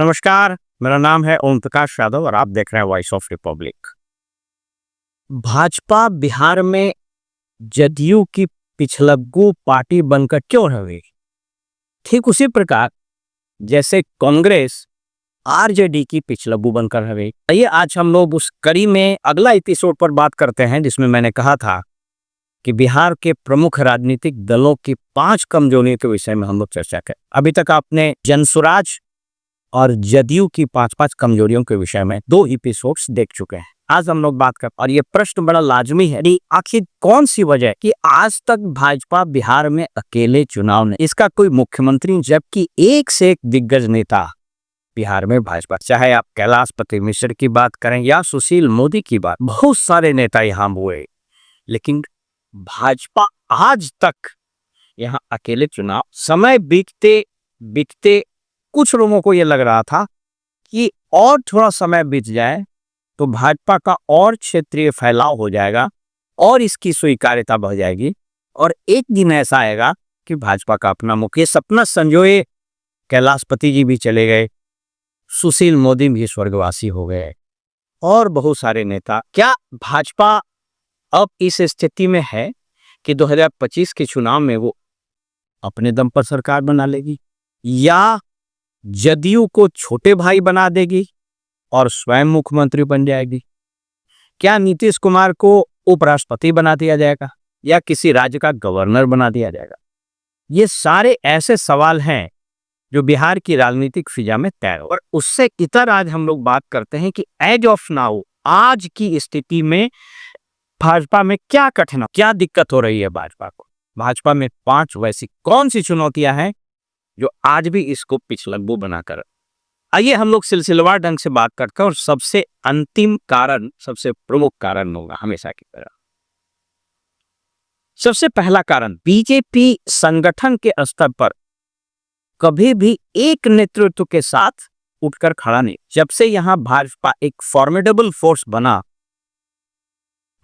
नमस्कार, मेरा नाम है ओम प्रकाश यादव और आप देख रहे हैं voice of Republic. Bhajpa Bihar में जदयू की पिछलग्गू पार्टी बनकर क्यों रह गई? ठीक उसी प्रकार जैसे कांग्रेस आरजेडी की पिछलग्गू बनकर रह गई। आइए आज हम लोग उस कड़ी में अगला एपिसोड पर बात करते हैं जिसमें मैंने कहा था कि बिहार के प्रमुख राजनीतिक दलों की 5 कमजोरियों के विषय में हम लोग चर्चा करें। अभी तक आपने जनसुराज और जदयू की 5 कमजोरियों के विषय में 2 एपिसोड्स देख चुके हैं। आज हम लोग बात कर और ये प्रश्न बड़ा लाजमी है कि आखिर कौन सी वजह कि आज तक भाजपा बिहार में अकेले चुनाव नहीं, इसका कोई मुख्यमंत्री, जबकि एक से एक दिग्गज नेता बिहार में भाजपा, चाहे आप कैलाशपति मिश्र की बात करें या सुशील मोदी की बात, बहुत सारे नेता यहाँ हुए, लेकिन भाजपा आज तक यहाँ अकेले चुनाव। समय बीतते बीतते कुछ लोगों को यह लग रहा था कि और थोड़ा समय बीत जाए तो भाजपा का और क्षेत्रीय फैलाव हो जाएगा और इसकी स्वीकार्यता बढ़ जाएगी और एक दिन ऐसा आएगा कि भाजपा का अपना मुखिया सपना संजोए कैलाशपति जी भी चले गए, सुशील मोदी भी स्वर्गवासी हो गए और बहुत सारे नेता। क्या भाजपा अब इस स्थिति में है कि 2025 के चुनाव में वो अपने दम पर सरकार बना लेगी या जदयू को छोटे भाई बना देगी और स्वयं मुख्यमंत्री बन जाएगी? क्या नीतीश कुमार को उपराष्ट्रपति बना दिया जाएगा या किसी राज्य का गवर्नर बना दिया जाएगा? ये सारे ऐसे सवाल हैं जो बिहार की राजनीतिक फिजा में तैर हो। और उससे इतर आज हम लोग बात करते हैं कि एज ऑफ नाउ, आज की स्थिति में भाजपा में क्या कठिनाई, क्या दिक्कत हो रही है भाजपा को। भाजपा में 5 वैसी कौन सी चुनौतियां हैं जो आज भी इसको पिछलग्गू बनाकर। आइए हम लोग सिलसिलेवार ढंग से बात करते हैं और सबसे अंतिम कारण, सबसे प्रमुख कारण होगा हमेशा की तरह। सबसे पहला कारण, बीजेपी संगठन के स्तर पर कभी भी एक नेतृत्व के साथ उठकर खड़ा नहीं। जब से यहां भाजपा एक फॉर्मिडेबल फोर्स बना,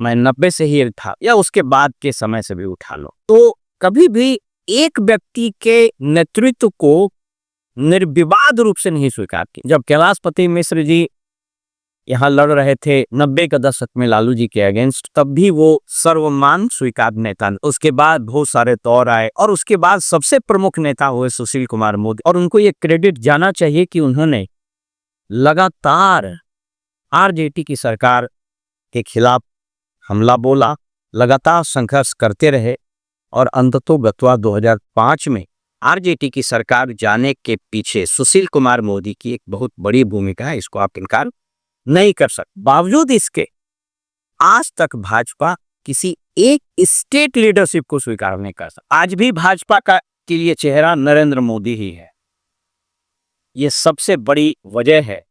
मैं 90 से ही था या उसके बाद के समय से भी उठा लो, तो कभी भी एक व्यक्ति के नेतृत्व को निर्विवाद रूप से नहीं स्वीकार किया। जब कैलाशपति मिश्र जी यहाँ लड़ रहे थे 90 के दशक में लालू जी के अगेंस्ट, तब भी वो सर्वमान स्वीकार नेता। उसके बाद बहुत सारे दौर आए और उसके बाद सबसे प्रमुख नेता हुए सुशील कुमार मोदी, और उनको ये क्रेडिट जाना चाहिए कि उन्होंने लगातार आरजेडी की सरकार के खिलाफ हमला बोला, लगातार संघर्ष करते रहे और अंततोगत्वा 2005 में आरजेडी की सरकार जाने के पीछे सुशील कुमार मोदी की एक बहुत बड़ी भूमिका है, इसको आप इनकार नहीं कर सकते। बावजूद इसके आज तक भाजपा किसी एक स्टेट लीडरशिप को स्वीकार नहीं कर सकता। आज भी भाजपा का के लिए चेहरा नरेंद्र मोदी ही है। यह सबसे बड़ी वजह है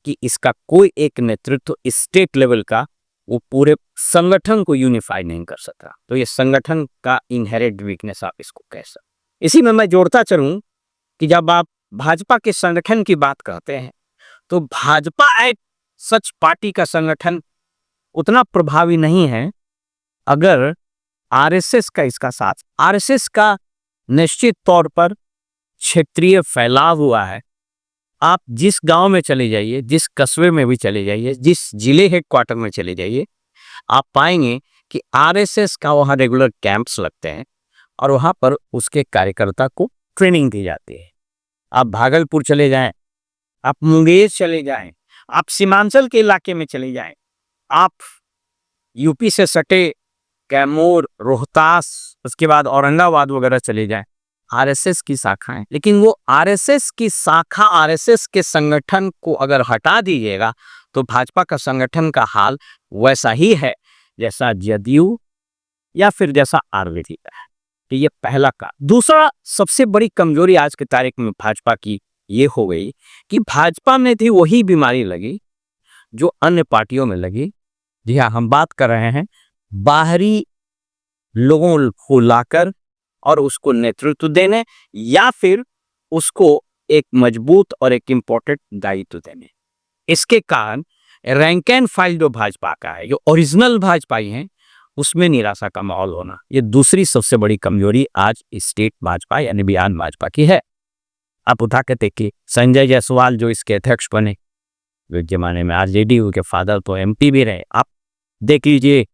कि इसका कोई एक नेतृत्व स्टेट लेवल का वो पूरे संगठन को यूनिफाई नहीं कर सकता। तो ये संगठन का इनहेरेंट वीकनेस आप इसको कह सकते। इसी में मैं जोड़ता चलूं कि जब आप भाजपा के संगठन की बात करते हैं तो भाजपा एक सच पार्टी का संगठन उतना प्रभावी नहीं है अगर आरएसएस का इसका साथ। आरएसएस का निश्चित तौर पर क्षेत्रीय फैलाव हुआ है। आप जिस गांव में चले जाइए, जिस कस्बे में भी चले जाइए, जिस जिले हेडक्वार्टर में चले जाइए, आप पाएंगे कि आरएसएस का वहां रेगुलर कैंप्स लगते हैं और वहां पर उसके कार्यकर्ता को ट्रेनिंग दी जाती है। आप भागलपुर चले जाएं, आप मुंगेर चले जाएं, आप सीमांचल के इलाके में चले जाएं, आप यूपी से सटे कैमूर, रोहतास, उसके बाद औरंगाबाद वगैरह चले जाएं, आरएसएस की शाखाएं। लेकिन वो आरएसएस की शाखा, आरएसएस के संगठन को अगर हटा दीजिएगा तो भाजपा का संगठन का हाल वैसा ही है जैसा जदयू या फिर जैसा आरजेडी का है। तो ये पहला का। दूसरा सबसे बड़ी कमजोरी आज की तारीख में भाजपा की ये हो गई कि भाजपा में थी वही बीमारी लगी जो अन्य पार्टियों में लगी। जी हाँ, हम बात कर रहे हैं बाहरी लोगों को लाकर और उसको नेतृत्व देने या फिर उसको एक मजबूत और एक इम्पोर्टेंट दायित्व देने। इसके कारण रैंक एंड फाइल जो भाजपा का है, जो ओरिजिनल भाजपाई हैं, उसमें निराशा का माहौल होना, ये दूसरी सबसे बड़ी कमजोरी आज स्टेट भाजपा यानी बिहार भाजपा की है। आप उठा के देखिए, संजय जायसवाल जो इसके अध्यक्ष बने, एक जमाने में आरजेडी के फादर तो एमपी भी रहे। आप देख लीजिए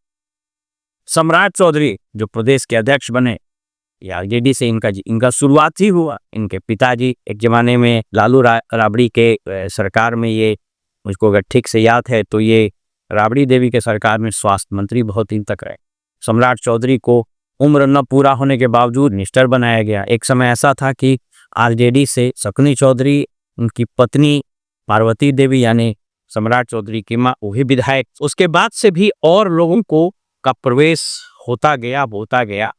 सम्राट चौधरी जो प्रदेश के अध्यक्ष बने, ये आरजेडी से इनका शुरुआत ही हुआ। इनके पिताजी एक जमाने में लालू राबड़ी के सरकार में, ये मुझको अगर ठीक से याद है तो ये राबड़ी देवी के सरकार में स्वास्थ्य मंत्री बहुत दिन तक रहे। सम्राट चौधरी को उम्र न पूरा होने के बावजूद मिनिस्टर बनाया गया। एक समय ऐसा था कि आरजेडी से शकुनी चौधरी, उनकी पत्नी पार्वती देवी यानी सम्राट चौधरी की माँ, वही विधायक। उसके बाद से भी और लोगों को का प्रवेश होता गया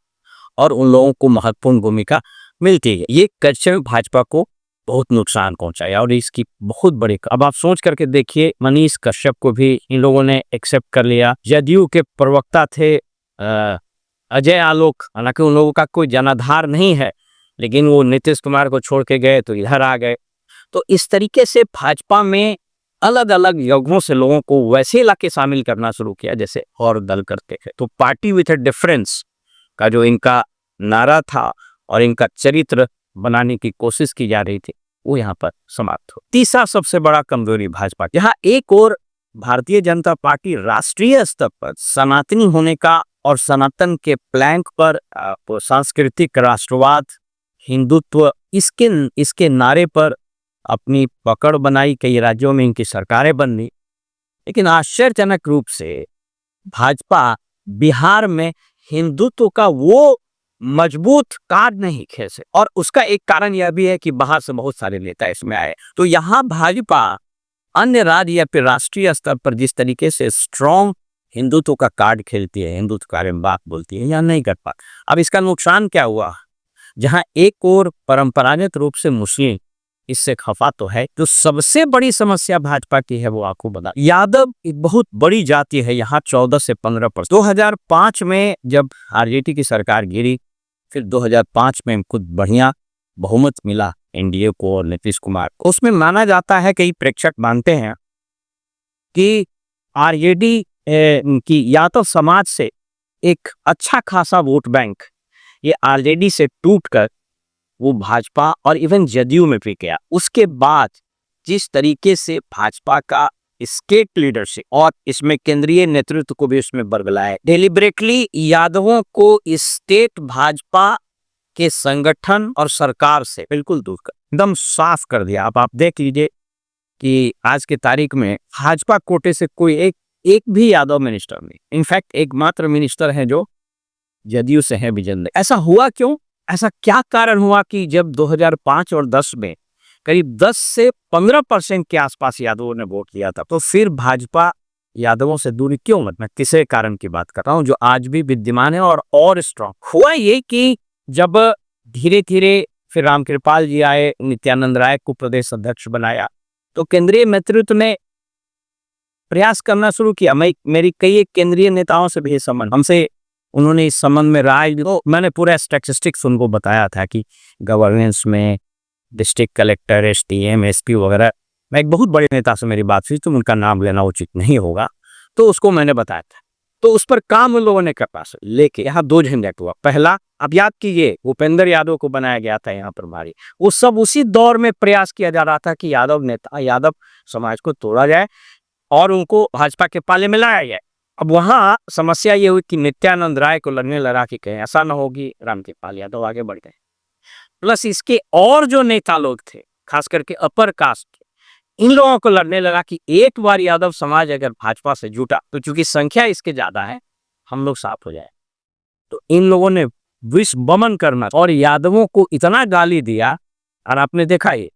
और उन लोगों को महत्वपूर्ण भूमिका मिलती है। ये कल्चर भाजपा को बहुत नुकसान पहुंचाया और इसकी बहुत बड़ी, अब आप सोच करके देखिए, मनीष कश्यप को भी इन लोगों ने एक्सेप्ट कर लिया। जदयू के प्रवक्ता थे अजय आलोक, हालांकि उन लोगों का कोई जनाधार नहीं है, लेकिन वो नीतीश कुमार को छोड़ के गए तो इधर आ गए। तो इस तरीके से भाजपा में अलग अलग युगों से लोगों को वैसे इलाके शामिल करना शुरू किया जैसे और दल करते थे। तो पार्टी विथ अ डिफरेंस का जो इनका नारा था और इनका चरित्र बनाने की कोशिश की जा रही थी, वो यहाँ पर समाप्त हो। तीसरा सबसे बड़ा कमजोरी भाजपा, यहाँ एक और भारतीय जनता पार्टी राष्ट्रीय स्तर पर सनातनी होने का और सनातन के प्लैंक पर सांस्कृतिक राष्ट्रवाद, हिंदुत्व, इसके नारे पर अपनी पकड़ बनाई। कई राज्यों में इनकी सरकारें बन गई, लेकिन आश्चर्यजनक रूप से भाजपा बिहार में हिंदुत्व का वो मजबूत कार्ड नहीं खींचे। और उसका एक कारण यह भी है कि बाहर से बहुत सारे नेता इसमें आए। तो यहाँ भाजपा अन्य राज्य या फिर राष्ट्रीय स्तर पर जिस तरीके से स्ट्रॉन्ग हिंदुत्व का कार्ड खेलती है, हिंदुत्व के बारे में बात बोलती है, यहाँ नहीं कर पा। अब इसका नुकसान क्या हुआ, जहाँ एक और परंपरागत रूप से मुस्लिम इससे खफा तो है, जो सबसे बड़ी समस्या भाजपा की है वो आपको बता, यादव एक बहुत बड़ी जाति है यहाँ, 14 से 15%। 2005 में जब आरजेडी की सरकार गिरी, फिर 2005 में कुछ बढ़िया बहुमत मिला एनडीए को और नीतीश कुमार को। उसमें माना जाता है, कई प्रेक्षक मानते हैं कि आरजेडी की यादव समाज से एक अच्छा खासा वोट बैंक ये आरजेडी से टूटकर वो भाजपा और इवन जदयू में भी गया। उसके बाद जिस तरीके से भाजपा का स्टेट लीडरशिप और इसमें केंद्रीय नेतृत्व को भी उसमें बरगलाया, डेलिबरेटली यादवों को स्टेट भाजपा के संगठन और सरकार से बिल्कुल दूर कर, एकदम साफ कर दिया। अब आप देख लीजिए कि आज की तारीख में भाजपा कोटे से कोई एक भी यादव मिनिस्टर नहीं। इनफैक्ट एकमात्र मिनिस्टर है जो जदयू से है, विजेंद्र। ऐसा हुआ क्यों? ऐसा क्या कारण हुआ कि जब 2005 और 10 में करीब 10 से 15% के आसपास यादवों ने वोट दिया था, तो फिर भाजपा यादवों से दूरी क्यों? मैं तीसरे कारण की बात कर रहा हूं जो आज भी विद्यमान है और स्ट्रांग हुआ। ये कि जब धीरे धीरे फिर रामकृपाल जी आए, नित्यानंद राय को प्रदेश अध्यक्ष बनाया, तो केंद्रीय नेतृत्व ने प्रयास करना शुरू किया। मेरी कई केंद्रीय नेताओं से भी संबंध, हमसे उन्होंने इस संबंध में राय, तो मैंने पूरा स्टैटिस्टिक्स उनको बताया था कि गवर्नेंस में डिस्ट्रिक्ट कलेक्टर, एसडीएम, एसपी वगैरह, मैं एक बहुत बड़े नेता से मेरी बात हुई, तो उनका नाम लेना उचित नहीं होगा, तो उसको मैंने बताया था। तो उस पर काम उन लोगों ने कर पास लेके यहाँ 2 झंझट हुआ। पहला, अब याद कीजिए, भूपेंद्र यादव को बनाया गया था यहाँ प्रभारी, वो सब उसी दौर में प्रयास किया जा रहा था कि यादव समाज को तोड़ा जाए और उनको भाजपा के पाले में लाया जाए। अब वहाँ समस्या ये हुई कि नित्यानंद राय को लड़ने लड़ा कि कहीं ऐसा ना होगी रामकृपाल यादव आगे बढ़ गए। प्लस इसके और जो नेता लोग थे, खास करके अपर कास्ट के, इन लोगों को लड़ने लगा कि एक बार यादव समाज अगर भाजपा से जुटा तो चूंकि संख्या इसके ज्यादा है, हम लोग साफ हो जाए। तो इन लोगों ने विषबमन करना और यादवों को इतना गाली दिया, और आपने देखा ये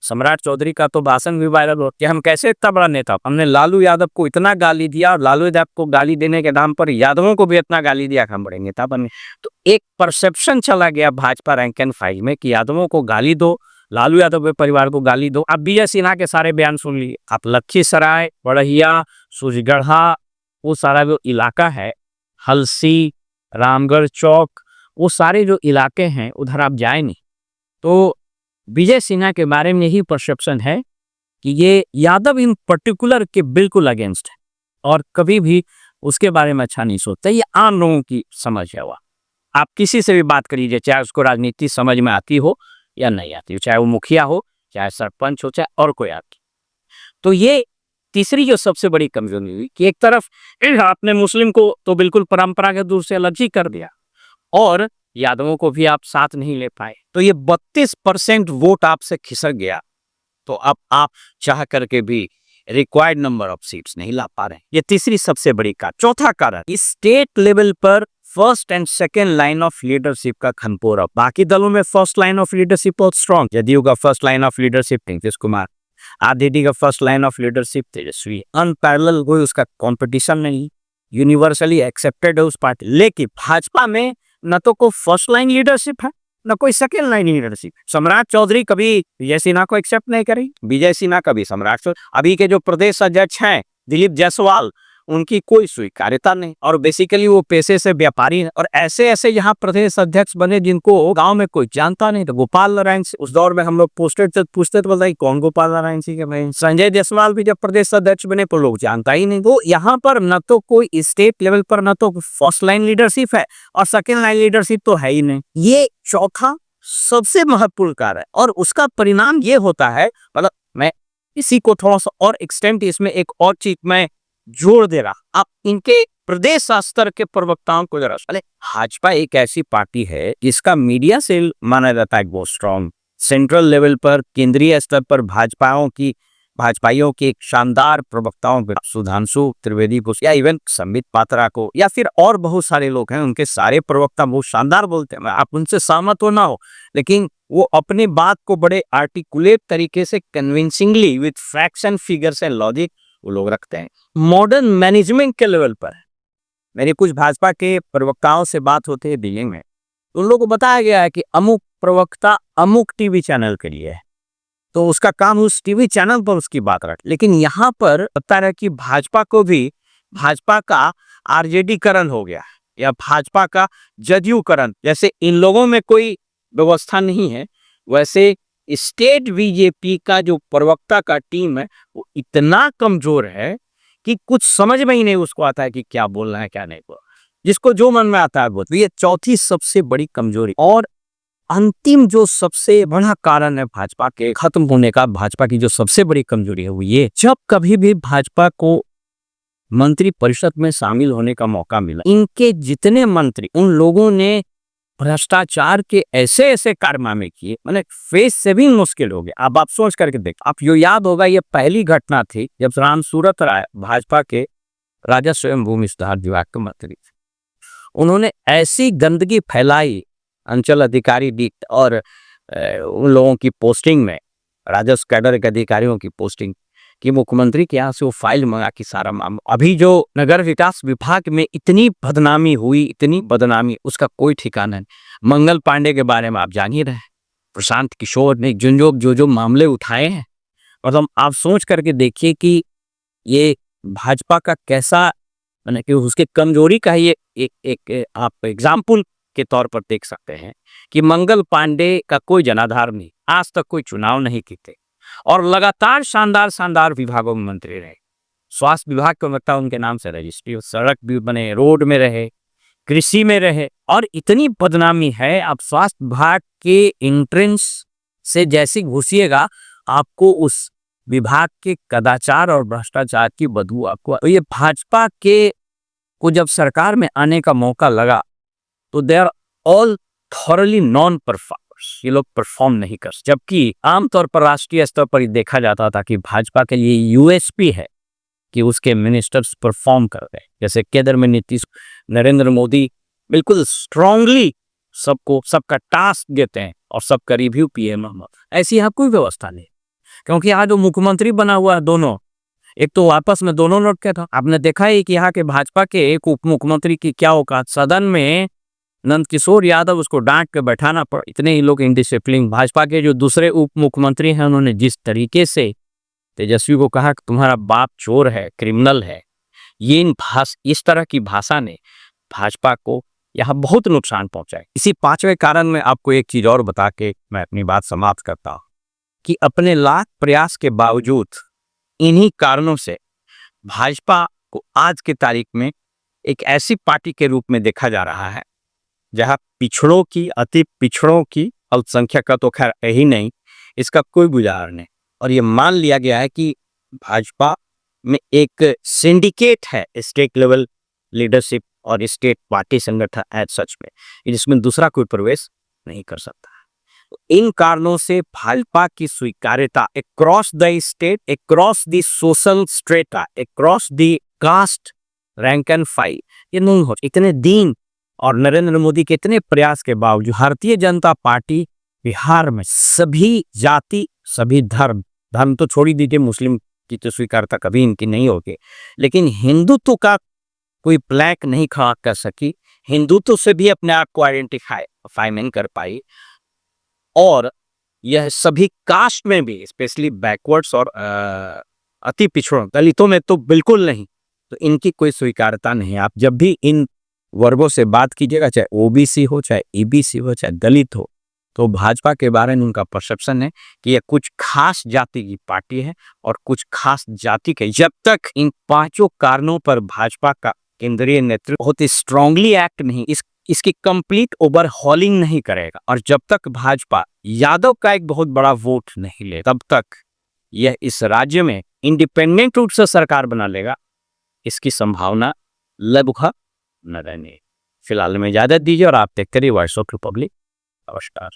सम्राट चौधरी का तो भाषण भी वायरल हो कि हम कैसे इतना बड़ा नेता, हमने लालू यादव को इतना गाली दिया, और लालू यादव को गाली देने के नाम पर यादवों को भी इतना गाली दिया कि हम बड़े नेता बने। तो एक परसेप्शन चला गया भाजपा रैंक एंड फाइल में कि यादवों को गाली दो, लालू यादव के परिवार को गाली दो। आप विजय सिन्हा के सारे बयान सुन लिए, आप लखीसराय, बड़हिया, सूरजगढ़ा, वो सारा जो इलाका है, हलसी, रामगढ़ चौक, वो सारे जो इलाके हैं उधर आप जाए नहीं, तो विजय सिन्हा के बारे में यही परसेप्शन है कि ये यादव इन पर्टिकुलर के बिल्कुल अगेंस्ट है और कभी भी उसके बारे में अच्छा नहीं सोचता। ये आम लोगों की समझ है। वह आप किसी से भी बात करिए, चाहे उसको राजनीति समझ में आती हो या नहीं आती, चाहे वो मुखिया हो, चाहे सरपंच हो, चाहे और कोई आदमी। तो ये तीसरी जो सबसे बड़ी कमजोरी हुई कि एक तरफ आपने मुस्लिम को तो बिल्कुल परंपरागत रूप से अलग ही कर दिया और यादवों को भी आप साथ नहीं ले पाए, तो ये 32% वोट आपसे खिसक गया। तो अब आप चाह करके भी रिक्वायर्ड नंबर ऑफ सीट्स नहीं ला पा रहे। ये तीसरी सबसे बड़ी कारण। चौथा कारण, इस स्टेट लेवल पर first and second line of leadership का खनपोरा। बाकी दलों में फर्स्ट लाइन ऑफ लीडरशिप बहुत स्ट्रॉन्ग, जदयू का first line of leadership Nitish Kumar, RJD का first line of leadership Tejashwi, unparalleled कोई उसका कंपटीशन नहीं, यूनिवर्सली एक्सेप्टेड है उस पार्टी। लेकिन भाजपा में न तो कोई फर्स्ट लाइन लीडरशिप है, न कोई सेकेंड लाइन लीडरशिप। सम्राट चौधरी कभी विजय सिन्हा को एक्सेप्ट नहीं करेगी, विजय सिन्हा कभी सम्राट चौधरी। अभी के जो प्रदेश अध्यक्ष हैं दिलीप जायसवाल, उनकी कोई स्वीकार्यता नहीं, और बेसिकली वो पेशे से व्यापारी हैं। और ऐसे ऐसे यहाँ प्रदेश अध्यक्ष बने जिनको गांव में कोई जानता नहीं। तो गोपाल नारायण सिंह, उस दौर में हम लोग पूछते तो बताइए कौन गोपाल नारायण सिंह के भाई। संजय जायसवाल भी जब प्रदेश अध्यक्ष बने तो लोग जानता ही नहीं। तो यहाँ पर न तो कोई स्टेट लेवल पर न तो फर्स्ट लाइन लीडरशिप है और सेकेंड लाइन लीडरशिप तो है ही नहीं। ये चौथा सबसे महत्वपूर्ण कार्य है, और उसका परिणाम ये होता है, मतलब मैं इसी को थोड़ा सा और एक्सटेंड, इसमें एक और चीज मैं जोड़ दे रहा। आप इनके प्रदेश स्तर के प्रवक्ताओं को जरा, अरे भाजपा एक ऐसी पार्टी है जिसका मीडिया सेल माना जाता है बहुत स्ट्रॉन्ग। सेंट्रल लेवल पर, केंद्रीय स्तर पर भाजपाइयों के एक शानदार प्रवक्ताओं को, सुधांशु त्रिवेदी को, या इवन संबित पात्रा को, या फिर और बहुत सारे लोग हैं, उनके सारे प्रवक्ता बहुत शानदार बोलते हैं। आप उनसे सहमत हो ना हो, लेकिन वो अपनी बात को बड़े आर्टिकुलेट तरीके से, convincingly, with facts and figures and logic वो लोग रखते हैं। मॉडर्न मैनेजमेंट के लेवल पर मेरी कुछ भाजपा के प्रवक्ताओं से बात होती है दिल्ली में, उन लोगों को बताया गया है कि अमुक प्रवक्ता अमुक टीवी चैनल के लिए है, तो उसका काम उस टीवी चैनल पर उसकी बात रख। लेकिन यहाँ पर पता है कि भाजपा को भी भाजपा का आरजेडी करण हो गया या भाजपा का जदयू करण, जैसे इन लोगों में कोई व्यवस्था नहीं है, वैसे स्टेट बीजेपी का जो प्रवक्ता का टीम है वो इतना कमजोर है कि कुछ समझ में ही नहीं उसको आता है कि क्या बोलना है क्या नहीं बोलना, जिसको जो मन में आता है वो। तो ये चौथी सबसे बड़ी कमजोरी। और अंतिम जो सबसे बड़ा कारण है भाजपा के खत्म होने का, भाजपा की जो सबसे बड़ी कमजोरी है वो ये, जब कभी भी भाजपा को मंत्री परिषद में शामिल होने का मौका मिला, इनके जितने मंत्री, उन लोगों ने भ्रष्टाचार के ऐसे ऐसे कारनामे किए, मैंने फेस से भी मुश्किल हो गया। अब आप सोच करके देख, आप यो याद होगा, ये पहली घटना थी जब राम सूरत राय भाजपा के राजस्व एवं भूमि सुधार विभाग के मंत्री थे। उन्होंने ऐसी गंदगी फैलाई अंचल अधिकारी डी और उन लोगों की पोस्टिंग में, राजस्व कैडर के अधिकारियों की पोस्टिंग, कि मुख्यमंत्री के यहाँ से वो फाइल मंगा की सारा मामला। अभी जो नगर विकास विभाग में इतनी बदनामी हुई, इतनी बदनामी, उसका कोई ठिकाना नहीं। मंगल पांडे के बारे में आप जान ही रहे, प्रशांत किशोर ने जो मामले उठाए हैं, मतलब आप सोच करके देखिए कि ये भाजपा का कैसा, मैंने कि उसके कमजोरी का ये एक आप एग्जाम्पल के तौर पर देख सकते हैं कि मंगल पांडे का कोई जनाधार नहीं, आज तक कोई चुनाव नहीं जीते और लगातार शानदार विभागों में मंत्री रहे। स्वास्थ्य विभाग को लगता उनके नाम से रजिस्ट्री, सड़क भी बने, रोड में रहे, कृषि में रहे। और इतनी बदनामी है, आप स्वास्थ्य विभाग के एंट्रेंस से जैसे घुसिएगा आपको उस विभाग के कदाचार और भ्रष्टाचार की बदबू आपको। तो ये भाजपा के को जब सरकार में आने का मौका लगा तो they are all thoroughly non performers, ये लोग परफॉर्म नहीं कर। जबकि आमतौर पर राष्ट्रीय स्तर पर देखा जाता था कि भाजपा के लिए यूएसपी है कि उसके मिनिस्टर्स परफॉर्म कर रहे हैं। जैसे केंद्र में नीतीश, नरेंद्र मोदी बिल्कुल स्ट्रांगली सबको सबका टास्क देते हैं और सबका रिव्यू पीएम मोहम्मद। ऐसी यहाँ कोई व्यवस्था नहीं, क्योंकि यहाँ जो मुख्यमंत्री बना हुआ है दोनों, एक तो आपस में दोनों लड़के था। आपने देखा ही कि यहाँ के भाजपा के एक उप मुख्यमंत्री की क्या औकात, सदन में नंद किशोर यादव उसको डांट के बैठाना पड़ा, इतने ही लोग इंडिसिप्लिन। भाजपा के जो दूसरे उप मुख्यमंत्री हैं, उन्होंने जिस तरीके से तेजस्वी को कहा कि तुम्हारा बाप चोर है, क्रिमिनल है, इस तरह की भाषा ने भाजपा को यहाँ बहुत नुकसान पहुंचाए। इसी पांचवें कारण में आपको एक चीज और बता के मैं अपनी बात समाप्त करता हूं कि अपने लाख प्रयास के बावजूद इन्हीं कारणों से भाजपा को आज की तारीख में एक ऐसी पार्टी के रूप में देखा जा रहा है जहां पिछड़ों की, अति पिछड़ों की अल्पसंख्यक का तो खैर है ही नहीं, इसका कोई गुजार नहीं। और ये मान लिया गया है कि भाजपा में एक सिंडिकेट है स्टेट लेवल लीडरशिप और स्टेट पार्टी संगठन एज सच में, जिसमें दूसरा कोई प्रवेश नहीं कर सकता। इन कारणों से भाजपा की स्वीकार्यता across the state, across the social strata, across the caste rank and file ये नहीं हो। इतने दिन और नरेंद्र मोदी के इतने प्रयास के बावजूद भारतीय जनता पार्टी बिहार में सभी जाति, सभी धर्म, धर्म तो छोड़ ही दीजिए, मुस्लिम की तो स्वीकार्यता कभी इनकी नहीं होगी, लेकिन हिंदुत्व का कोई प्लैक नहीं खड़ा कर सकी, हिंदुत्व से भी अपने आप को आइडेंटिफाई नहीं कर पाई। और यह सभी कास्ट में भी, स्पेशली बैकवर्ड्स और अति पिछड़ों दलितों में तो बिल्कुल नहीं, तो इनकी कोई स्वीकार्यता नहीं है। आप जब भी इन वर्गों से बात कीजिएगा, चाहे ओबीसी हो, चाहे ईबीसी हो, चाहे दलित हो, तो भाजपा के बारे में उनका परसेप्शन है कि यह कुछ खास जाति की पार्टी है और कुछ खास जाति के। जब तक इन पांचों कारणों पर भाजपा का केंद्रीय नेतृत्व बहुत ही स्ट्रांगली एक्ट नहीं, इसकी कंप्लीट ओवरहॉलिंग नहीं करेगा, और जब तक भाजपा यादव का एक बहुत बड़ा वोट नहीं ले, तब तक यह इस राज्य में इंडिपेंडेंट रूप से सरकार बना लेगा, इसकी संभावना लगभग न रहने। फिलहाल में इजाजत दीजिए और आप देखते रहिए वॉइस ऑफ रिपब्लिक। नमस्कार।